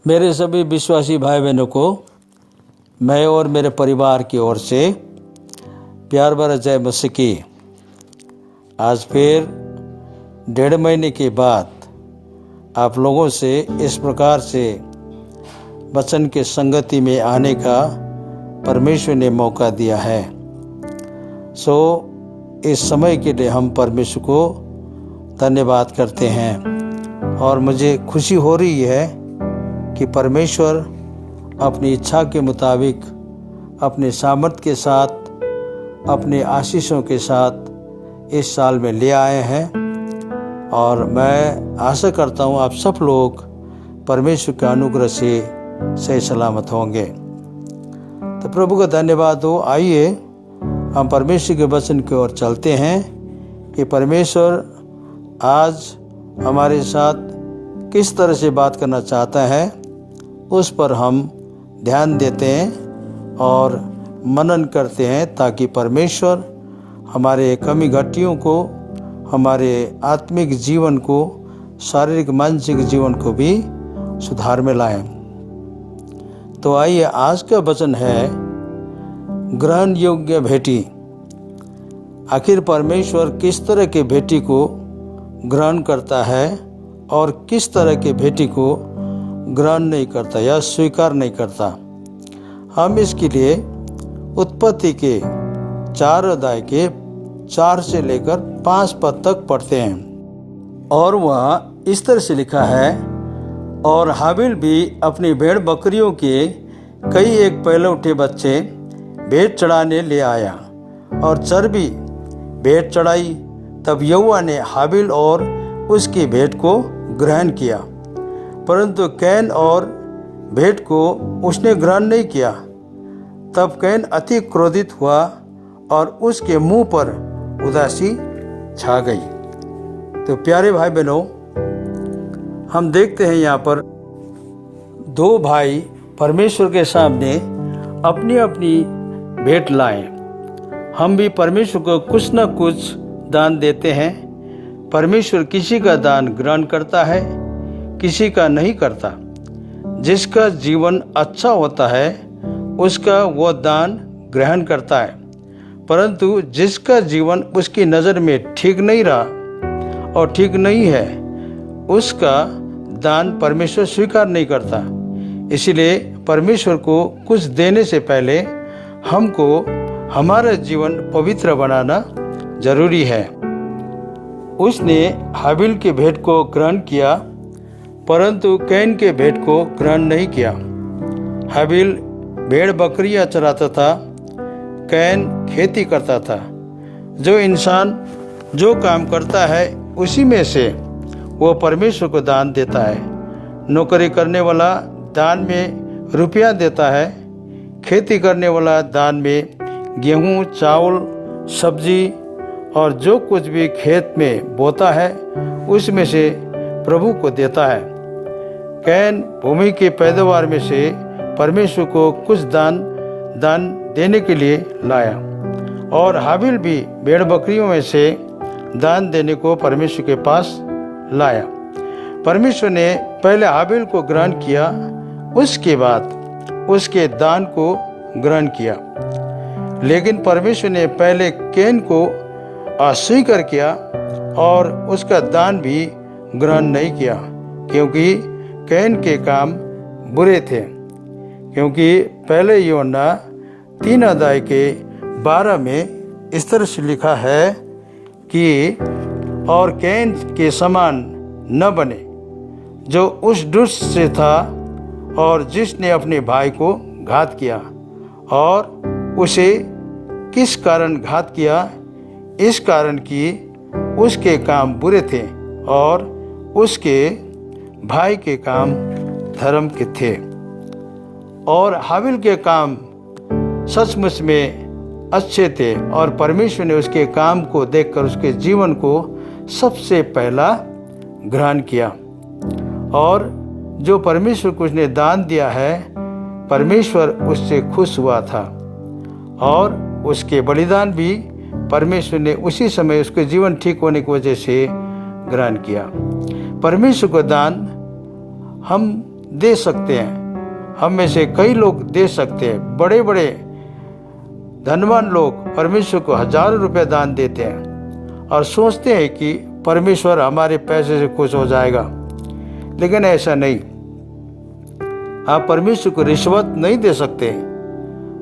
मेरे सभी विश्वासी भाई बहनों को मैं और मेरे परिवार की ओर से प्यार भरा जय मसीह की। आज फिर 1.5 महीने के बाद आप लोगों से इस प्रकार से वचन के संगति में आने का परमेश्वर ने मौका दिया है। इस समय के लिए हम परमेश्वर को धन्यवाद करते हैं और मुझे खुशी हो रही है कि परमेश्वर अपनी इच्छा के मुताबिक अपने सामर्थ्य के साथ, अपने आशीषों के साथ इस साल में ले आए हैं और मैं आशा करता हूँ आप सब लोग परमेश्वर के अनुग्रह से सही सलामत होंगे। तो प्रभु का धन्यवाद हो। आइए हम परमेश्वर के वचन की ओर चलते हैं कि परमेश्वर आज हमारे साथ किस तरह से बात करना चाहता है, उस पर हम ध्यान देते हैं और मनन करते हैं ताकि परमेश्वर हमारे कमी घटियों को, हमारे आत्मिक जीवन को, शारीरिक मानसिक जीवन को भी सुधार में लाएं। तो आइए, आज का वचन है ग्रहण योग्य भेंटी। आखिर परमेश्वर किस तरह के भेंटी को ग्रहण करता है और किस तरह के भेंटी को ग्रहण नहीं करता या स्वीकार नहीं करता। हम इसके लिए उत्पत्ति के 4 अध्याय के 4 से लेकर 5 पद तक पढ़ते हैं और वह इस तरह से लिखा है, और हाबिल भी अपनी भेड़ बकरियों के कई एक पहले उठे बच्चे भेंट चढ़ाने ले आया और चर्बी भेंट चढ़ाई। तब यहोवा ने हाबिल और उसकी भेंट को ग्रहण किया, परंतु कैन और भेंट को उसने ग्रहण नहीं किया। तब कैन अति क्रोधित हुआ और उसके मुंह पर उदासी छा गई। तो प्यारे भाई बहनों, हम देखते हैं यहाँ पर 2 भाई परमेश्वर के सामने अपनी अपनी भेंट लाए। हम भी परमेश्वर को कुछ न कुछ दान देते हैं। परमेश्वर किसी का दान ग्रहण करता है, किसी का नहीं करता। जिसका जीवन अच्छा होता है उसका वो दान ग्रहण करता है, परंतु जिसका जीवन उसकी नज़र में ठीक नहीं रहा और ठीक नहीं है, उसका दान परमेश्वर स्वीकार नहीं करता। इसीलिए परमेश्वर को कुछ देने से पहले हमको हमारा जीवन पवित्र बनाना जरूरी है। उसने हाबिल के भेंट को ग्रहण किया, परंतु कैन के भेंट को ग्रहण नहीं किया। हाबिल भेड़ बकरियां चराता था, कैन खेती करता था। जो इंसान जो काम करता है उसी में से वो परमेश्वर को दान देता है। नौकरी करने वाला दान में रुपया देता है, खेती करने वाला दान में गेहूँ, चावल, सब्जी और जो कुछ भी खेत में बोता है उसमें से प्रभु को देता है। कैन भूमि के पैदावार में से परमेश्वर को कुछ दान देने के लिए लाया और हाबिल भी भेड़ बकरियों में से दान देने को परमेश्वर के पास लाया। परमेश्वर ने पहले हाबिल को ग्रहण किया, उसके बाद उसके दान को ग्रहण किया। लेकिन परमेश्वर ने पहले कैन को अस्वीकार किया और उसका दान भी ग्रहण नहीं किया, क्योंकि कैन के काम बुरे थे। क्योंकि पहले यूहन्ना 3 अध्याय के 12 में इस तरह से लिखा है कि और कैन के समान न बने जो उस दुष्ट से था और जिसने अपने भाई को घात किया। और उसे किस कारण घात किया? इस कारण कि उसके काम बुरे थे और उसके भाई के काम धर्म के थे। और हाबिल के काम सचमुच में अच्छे थे और परमेश्वर ने उसके काम को देखकर उसके जीवन को सबसे पहला ग्रहण किया। और जो परमेश्वर को उसने दान दिया है, परमेश्वर उससे खुश हुआ था और उसके बलिदान भी परमेश्वर ने उसी समय उसके जीवन ठीक होने की वजह से ग्रहण किया। परमेश्वर को दान हम दे सकते हैं। हम में से कई लोग दे सकते हैं। बड़े बड़े धनवान लोग परमेश्वर को हजारों रुपए दान देते हैं और सोचते हैं कि परमेश्वर हमारे पैसे से खुश हो जाएगा, लेकिन ऐसा नहीं। आप परमेश्वर को रिश्वत नहीं दे सकते।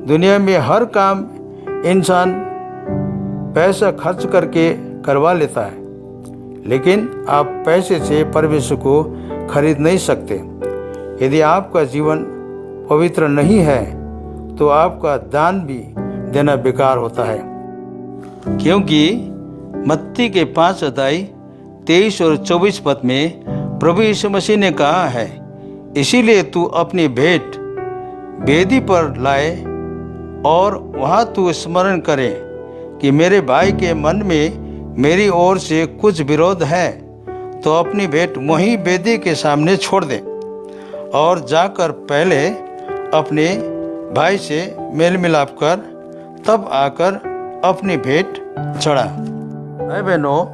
दुनिया में हर काम इंसान पैसा खर्च करके करवा लेता है, लेकिन आप पैसे से परमेश्वर को खरीद नहीं सकते। यदि आपका जीवन पवित्र नहीं है तो आपका दान भी देना बेकार होता है, क्योंकि मत्ती के 5 अध्याय 23 और 24 पद में प्रभु यीशु मसीह ने कहा है, इसीलिए तू अपनी भेंट वेदी पर लाए और वहाँ तू स्मरण करे कि मेरे भाई के मन में मेरी ओर से कुछ विरोध है, तो अपनी भेंट वहीं वेदी के सामने छोड़ दे और जाकर पहले अपने भाई से मेल मिलाप कर तब आकर अपनी भेंट चढ़ा। भाई बहनों,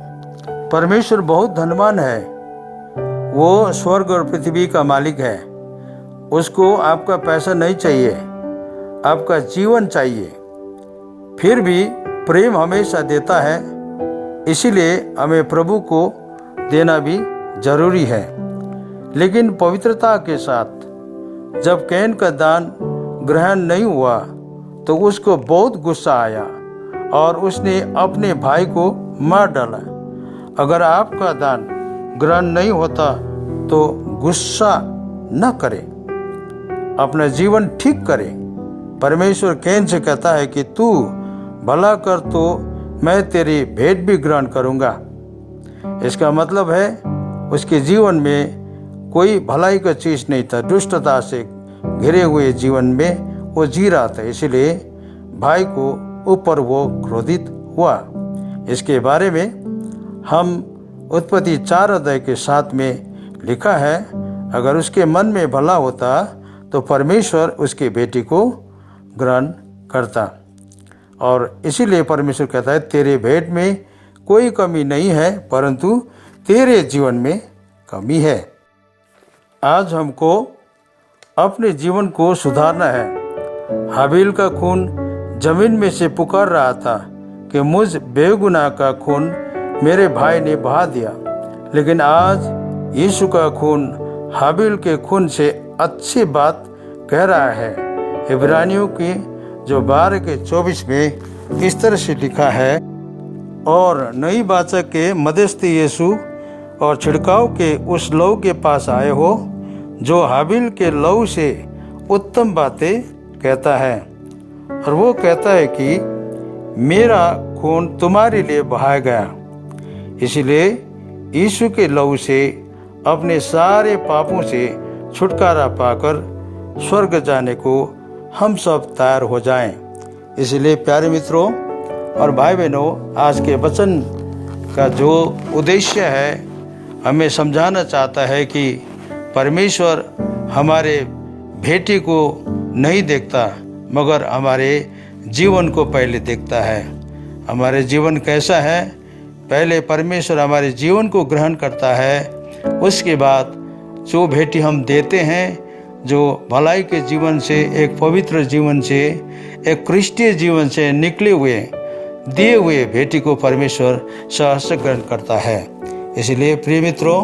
परमेश्वर बहुत धनवान है। वो स्वर्ग और पृथ्वी का मालिक है। उसको आपका पैसा नहीं चाहिए, आपका जीवन चाहिए। फिर भी प्रेम हमेशा देता है, इसीलिए हमें प्रभु को देना भी जरूरी है। लेकिन पवित्रता के साथ जब कैन का दान ग्रहण नहीं हुआ तो उसको बहुत गुस्सा आया और उसने अपने भाई को मार डाला। अगर आपका दान ग्रहण नहीं होता तो गुस्सा न करें, अपना जीवन ठीक करें। परमेश्वर कैन से कहता है कि तू भला कर तो मैं तेरी भेंट भी ग्रहण करूंगा। इसका मतलब है उसके जीवन में कोई भलाई का चीज नहीं था, दुष्टता से घिरे हुए जीवन में वो जी रहा था। इसलिए भाई को ऊपर वो क्रोधित हुआ। इसके बारे में हम उत्पत्ति 4 अध्याय के 7 में लिखा है, अगर उसके मन में भला होता तो परमेश्वर उसकी बेटी को ग्रहण करता। और इसीलिए परमेश्वर कहता है तेरे भेंट में कोई कमी नहीं है, परंतु तेरे जीवन में कमी है। आज हमको अपने जीवन को सुधारना है। हाबिल का खून जमीन में से पुकार रहा था कि मुझ बेगुनाह का खून मेरे भाई ने बहा दिया, लेकिन आज यीशु का खून हाबिल के खून से अच्छी बात कह रहा है। इब्रानियों की जो 12 के 24 में इस तरह से लिखा है, और नई वाचा के मध्यस्थी यीशु और छिड़काव के उस लहू के पास आए हो जो हाबिल के लहू से उत्तम बातें कहता है। और वो कहता है कि मेरा खून तुम्हारे लिए बहाया गया। इसलिए यीशु के लहू से अपने सारे पापों से छुटकारा पाकर स्वर्ग जाने को हम सब तैयार हो जाएं। इसलिए प्यारे मित्रों और भाई बहनों, आज के वचन का जो उद्देश्य है, हमें समझाना चाहता है कि परमेश्वर हमारे भेंट को नहीं देखता, मगर हमारे जीवन को पहले देखता है। हमारे जीवन कैसा है, पहले परमेश्वर हमारे जीवन को ग्रहण करता है, उसके बाद जो भेंट हम देते हैं, जो भलाई के जीवन से, एक पवित्र जीवन से, एक क्रिस्टीय जीवन से निकले हुए दिए हुए भेंट को परमेश्वर सहर्ष ग्रहण करता है। इसलिए प्रिय मित्रों,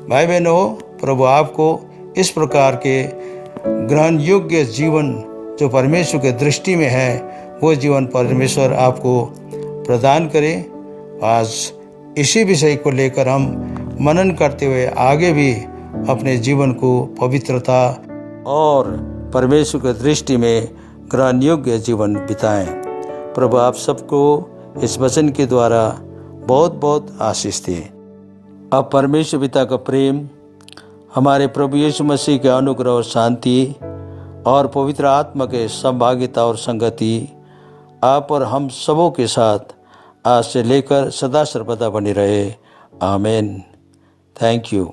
भाई बहनों, प्रभु आपको इस प्रकार के ग्रहण योग्य जीवन जो परमेश्वर के दृष्टि में है, वो जीवन परमेश्वर आपको प्रदान करे। आज इसी विषय को लेकर हम मनन करते हुए आगे भी अपने जीवन को पवित्रता और परमेश्वर की दृष्टि में ग्रहण योग्य जीवन बिताएं। प्रभु आप सबको इस वचन के द्वारा बहुत बहुत आशीष दे। अब परमेश्वर पिता का प्रेम, हमारे प्रभु यीशु मसीह के अनुग्रह और शांति और पवित्र आत्मा के सहभागिता और संगति आप और हम सबों के साथ आज से लेकर सदा सर्वदा बनी रहे। आमीन। Thank you.